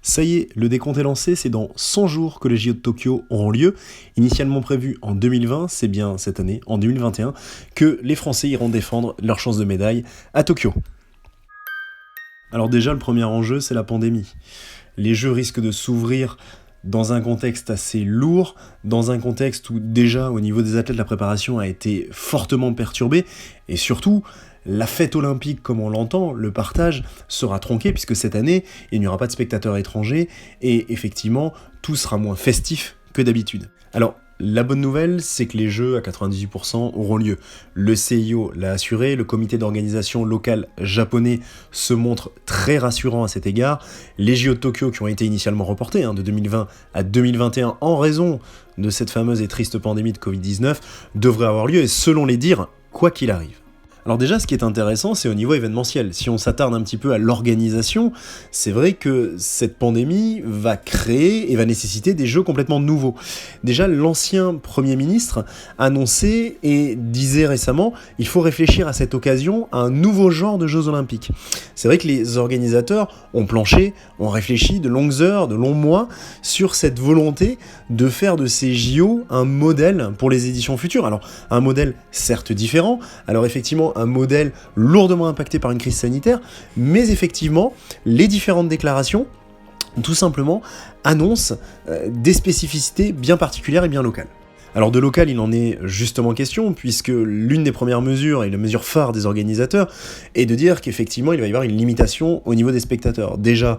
Ça y est, le décompte est lancé, c'est dans 100 jours que les JO de Tokyo auront lieu. Initialement prévu en 2020, c'est bien cette année, en 2021, que les Français iront défendre leur chance de médaille à Tokyo. Alors déjà, le premier enjeu, c'est la pandémie. Les Jeux risquent de s'ouvrir dans un contexte assez lourd, dans un contexte où déjà, au niveau des athlètes, la préparation a été fortement perturbée, et surtout, la fête olympique, comme on l'entend, le partage, sera tronqué, puisque cette année, il n'y aura pas de spectateurs étrangers, et effectivement, tout sera moins festif que d'habitude. Alors, la bonne nouvelle, c'est que les Jeux, à 98%, auront lieu. Le CIO l'a assuré, le comité d'organisation local japonais se montre très rassurant à cet égard. Les JO de Tokyo, qui ont été initialement reportés de 2020 à 2021 en raison de cette fameuse et triste pandémie de Covid-19, devraient avoir lieu, et selon les dires, quoi qu'il arrive. Alors déjà, ce qui est intéressant, c'est au niveau événementiel. Si on s'attarde un petit peu à l'organisation, c'est vrai que cette pandémie va créer et va nécessiter des jeux complètement nouveaux. Déjà, l'ancien Premier ministre annonçait et disait récemment, il faut réfléchir à cette occasion à un nouveau genre de Jeux Olympiques. C'est vrai que les organisateurs ont planché, ont réfléchi de longues heures, de longs mois, sur cette volonté de faire de ces JO un modèle pour les éditions futures. Alors, un modèle certes différent, alors effectivement, un modèle lourdement impacté par une crise sanitaire, mais effectivement, les différentes déclarations, tout simplement, annoncent des spécificités bien particulières et bien locales. Alors de local, il en est justement question, puisque l'une des premières mesures, et la mesure phare des organisateurs, est de dire qu'effectivement, il va y avoir une limitation au niveau des spectateurs. Déjà,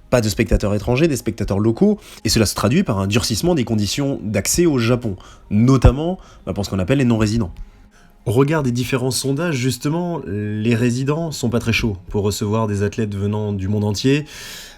pas de spectateurs étrangers, des spectateurs locaux, et cela se traduit par un durcissement des conditions d'accès au Japon, notamment pour ce qu'on appelle les non-résidents. Au regard des différents sondages, justement, les résidents sont pas très chauds pour recevoir des athlètes venant du monde entier,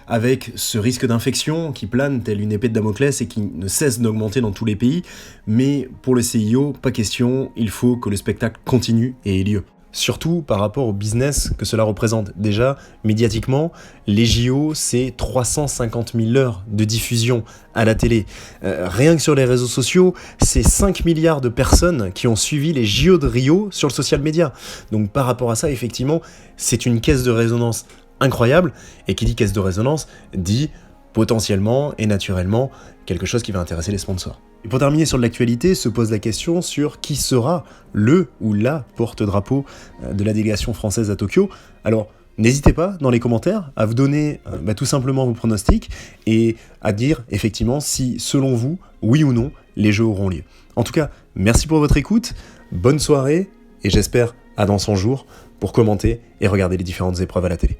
avec ce risque d'infection qui plane tel une épée de Damoclès et qui ne cesse d'augmenter dans tous les pays. Mais pour le CIO, pas question, il faut que le spectacle continue et ait lieu. Surtout par rapport au business que cela représente. Déjà, médiatiquement, les JO, c'est 350 000 heures de diffusion à la télé. Rien que sur les réseaux sociaux, c'est 5 milliards de personnes qui ont suivi les JO de Rio sur le social media. Donc par rapport à ça, effectivement, c'est une caisse de résonance incroyable. Et qui dit caisse de résonance, dit potentiellement et naturellement quelque chose qui va intéresser les sponsors. Et pour terminer sur l'actualité, se pose la question sur qui sera le ou la porte-drapeau de la délégation française à Tokyo. Alors, n'hésitez pas dans les commentaires à vous donner tout simplement vos pronostics et à dire effectivement si, selon vous, oui ou non, les Jeux auront lieu. En tout cas, merci pour votre écoute, bonne soirée et j'espère à dans 100 jours pour commenter et regarder les différentes épreuves à la télé.